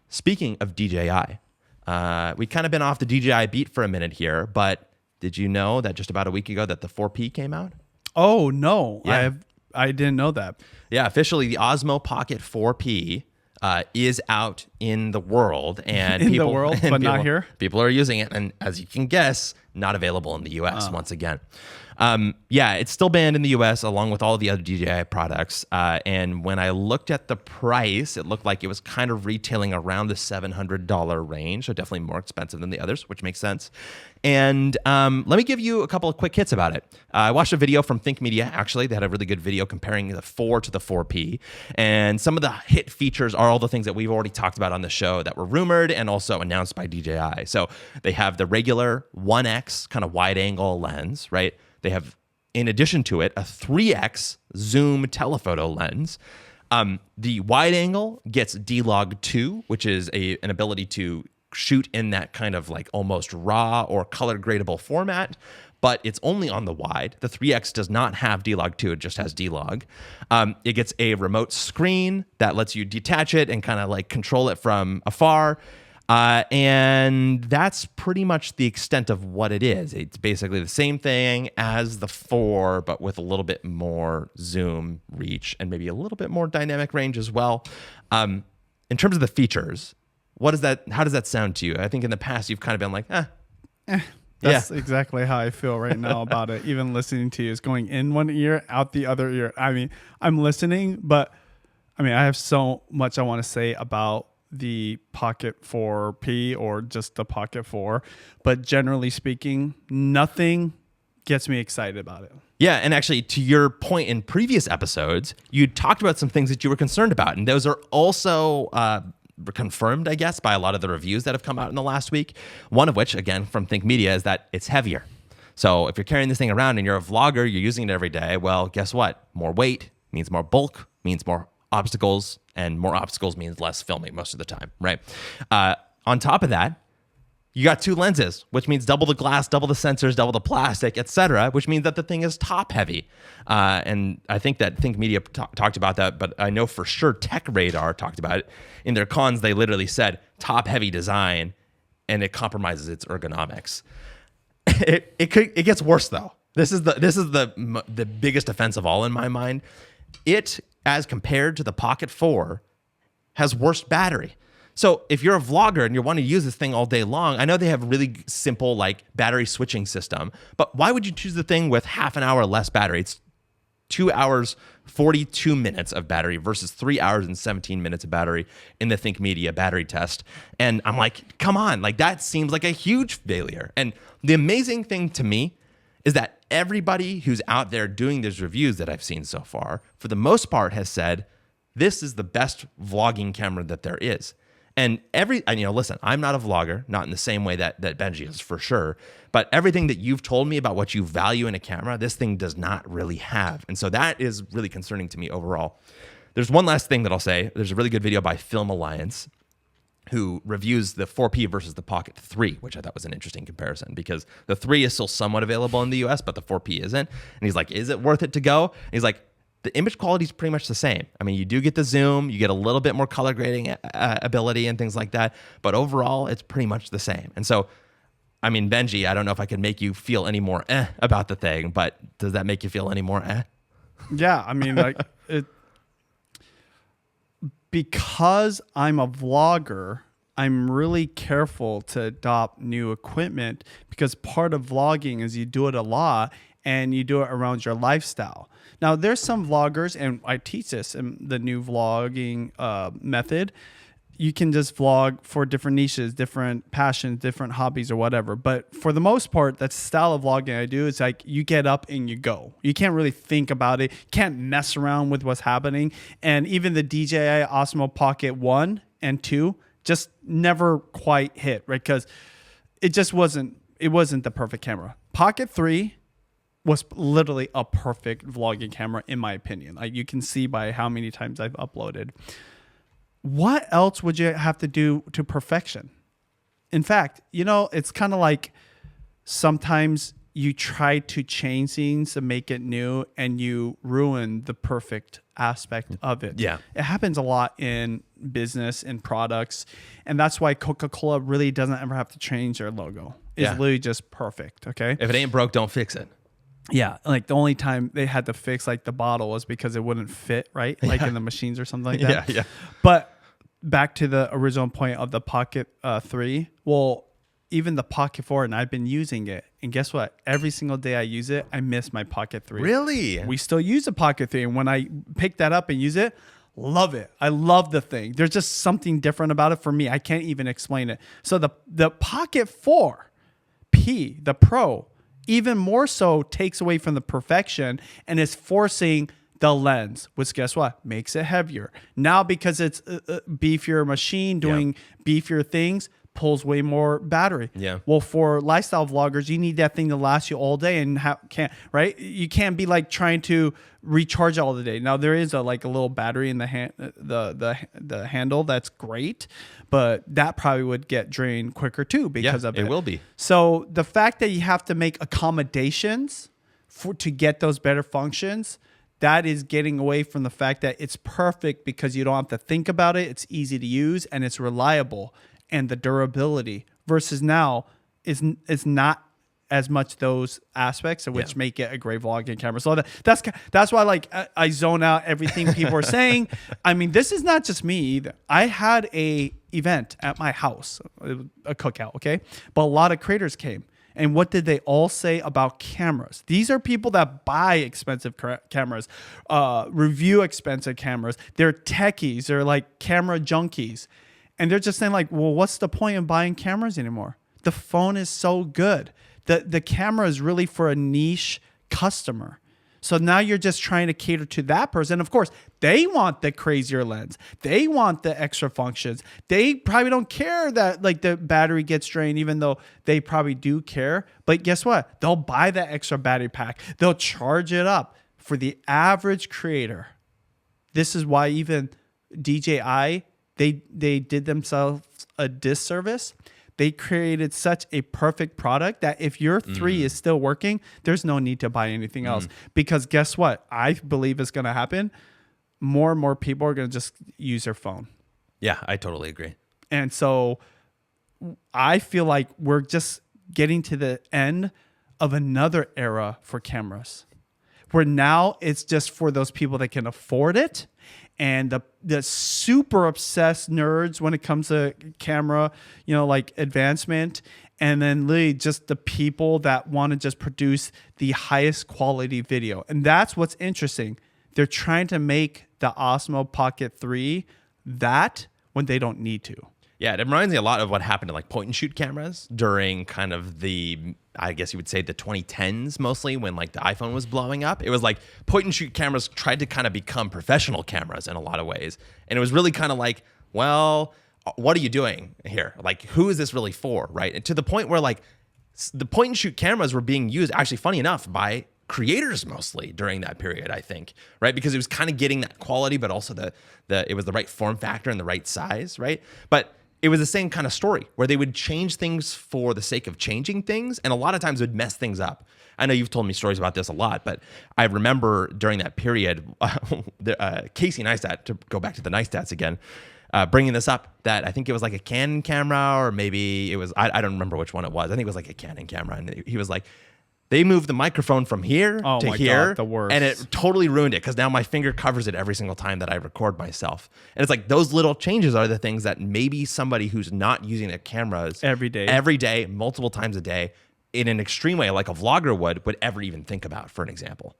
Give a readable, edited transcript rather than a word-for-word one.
Speaking of DJI, we kind of been off the DJI beat for a minute here, but did you know that just about a week ago that the 4P came out? Oh, no. Yeah. I didn't know that. Yeah, officially the Osmo Pocket 4P is out in the world, and In the world, but not here? People are using it, and as you can guess, not available in the US once again. Yeah, it's still banned in the US along with all the other DJI products. And when I looked at the price, it looked like it was kind of retailing around the $700 range, so definitely more expensive than the others, which makes sense. And let me give you a couple of quick hits about it. I watched a video from Think Media, actually. They had a really good video comparing the 4 to the 4P. And some of the hit features are all the things that we've already talked about on the show that were rumored and also announced by DJI. So they have the regular 1x kind of wide angle lens, right? They have, in addition to it, a 3x zoom telephoto lens. The wide angle gets DLOG 2, which is an ability to shoot in that kind of like almost raw or color gradable format, but it's only on the wide. The 3X does not have DLOG 2, it just has DLOG. It gets a remote screen that lets you detach it and kind of like control it from afar. And that's pretty much the extent of what it is. It's basically the same thing as the 4, but with a little bit more zoom, reach, and maybe a little bit more dynamic range as well. In terms of the features, how does that sound to you? I think in the past you've kind of been like, That's exactly how I feel right now about it. Even listening to you is going in one ear, out the other ear. I mean, I'm listening, but I mean, I have so much I want to say about the Pocket 4P or just the Pocket 4. But generally speaking, nothing gets me excited about it. Yeah, and actually, to your point in previous episodes, you talked about some things that you were concerned about, and those are also confirmed, I guess, by a lot of the reviews that have come out in the last week. One of which, again, from Think Media, is that it's heavier. So if you're carrying this thing around and you're a vlogger, you're using it every day, well, guess what? More weight means more bulk, means more obstacles, and more obstacles means less filming most of the time, right? On top of that, you got 2 lenses, which means double the glass, double the sensors, double the plastic, etc., which means that the thing is top heavy. And I think that Think Media talked about that, but I know for sure Tech Radar talked about it. In their cons, they literally said top heavy design, and it compromises its ergonomics. It gets worse though. This is the biggest offense of all in my mind. It, as compared to the Pocket 4, has worse battery. So if you're a vlogger and you're wanting to use this thing all day long, I know they have a really simple like battery switching system, but why would you choose the thing with half an hour less battery? It's 2 hours, 42 minutes of battery versus 3 hours and 17 minutes of battery in the Think Media battery test. And I'm like, come on, like that seems like a huge failure. And the amazing thing to me is that everybody who's out there doing these reviews that I've seen so far, for the most part, has said, this is the best vlogging camera that there is. And listen, I'm not a vlogger, not in the same way that Benji is for sure, but everything that you've told me about what you value in a camera, this thing does not really have. And so that is really concerning to me overall. There's one last thing that I'll say. There's a really good video by Film Alliance who reviews the 4P versus the Pocket 3, which I thought was an interesting comparison because the 3 is still somewhat available in the US, but the 4P isn't. And he's like, is it worth it to go? And he's like, the image quality is pretty much the same. I mean, you do get the zoom, you get a little bit more color grading ability and things like that, but overall, it's pretty much the same. And so, I mean, Benji, I don't know if I can make you feel any more about the thing, but does that make you feel any more Yeah, I mean, like, because I'm a vlogger, I'm really careful to adopt new equipment because part of vlogging is you do it a lot and you do it around your lifestyle. Now, there's some vloggers, and I teach this in the new vlogging method. You can just vlog for different niches, different passions, different hobbies or whatever. But for the most part, that style of vlogging I do is like you get up and you go. You can't really think about it. You can't mess around with what's happening. And even the DJI Osmo Pocket 1 and 2 just never quite hit, right? Because it just wasn't the perfect camera. Pocket 3 was literally a perfect vlogging camera, in my opinion. Like you can see by how many times I've uploaded. What else would you have to do to perfection? In fact, it's kind of like sometimes you try to change things to make it new and you ruin the perfect aspect of it. Yeah. It happens a lot in business and products. And that's why Coca-Cola really doesn't ever have to change their logo. It's literally just perfect. Okay. If it ain't broke, don't fix it. Yeah. Like the only time they had to fix like the bottle was because it wouldn't fit, right? Like in the machines or something like that. Yeah. But back to the original point of the Pocket 3. Well, even the Pocket 4, and I've been using it. And guess what? Every single day I use it, I miss my Pocket 3. Really? We still use the Pocket 3. And when I pick that up and use it, love it. I love the thing. There's just something different about it for me. I can't even explain it. So the Pocket 4P, the Pro, even more so takes away from the perfection and is forcing the lens, which guess what? Makes it heavier. Now because it's a beefier machine doing beefier things, pulls way more battery. Yeah. Well, for lifestyle vloggers, you need that thing to last you all day and can't, right? You can't be like trying to recharge all the day. Now there is a little battery in the handle that's great, but that probably would get drained quicker too because of it. It will be. So the fact that you have to make accommodations to get those better functions, that is getting away from the fact that it's perfect because you don't have to think about it. It's easy to use and it's reliable. And the durability versus now is not as much those aspects of which make it a great vlogging camera. So that's why I zone out everything people are saying. I mean, this is not just me either. I had a event at my house, a cookout, okay? But a lot of creators came. And what did they all say about cameras? These are people that buy expensive cameras, review expensive cameras. They're techies. They're like camera junkies. And they're just saying like, well, what's the point of buying cameras anymore? The phone is so good. The camera is really for a niche customer. So now you're just trying to cater to that person. Of course, they want the crazier lens. They want the extra functions. They probably don't care that like the battery gets drained, even though they probably do care. But guess what? They'll buy that extra battery pack. They'll charge it up. For the average creator, this is why even DJI, they did themselves a disservice. They created such a perfect product that if your 3 is still working, there's no need to buy anything else. Because guess what? I believe is going to happen. More and more people are going to just use their phone. Yeah, I totally agree. And so I feel like we're just getting to the end of another era for cameras, where now it's just for those people that can afford it. And the super obsessed nerds when it comes to camera, like advancement. And then literally just the people that want to just produce the highest quality video. And that's what's interesting. They're trying to make the Osmo Pocket 3 that when they don't need to. Yeah, it reminds me a lot of what happened to like point and shoot cameras during kind of the, I guess you would say the 2010s mostly, when like the iPhone was blowing up. It was like point and shoot cameras tried to kind of become professional cameras in a lot of ways. And it was really kind of like, well, what are you doing here? Like, who is this really for, right? And to the point where like the point and shoot cameras were being used, actually funny enough, by creators mostly during that period, I think, right? Because it was kind of getting that quality, but also it was the right form factor and the right size, right? But it was the same kind of story where they would change things for the sake of changing things, and a lot of times would mess things up. I know you've told me stories about this a lot, but I remember during that period, Casey Neistat, to go back to the Neistats again, bringing this up, that I think it was like a Canon camera, or maybe it was, I don't remember which one it was. I think it was like a Canon camera, and he was like, they moved the microphone from here to here, God, the worst. And it totally ruined it because now my finger covers it every single time that I record myself. And it's like those little changes are the things that maybe somebody who's not using their cameras every day, multiple times a day, in an extreme way, like a vlogger would ever even think about, for an example.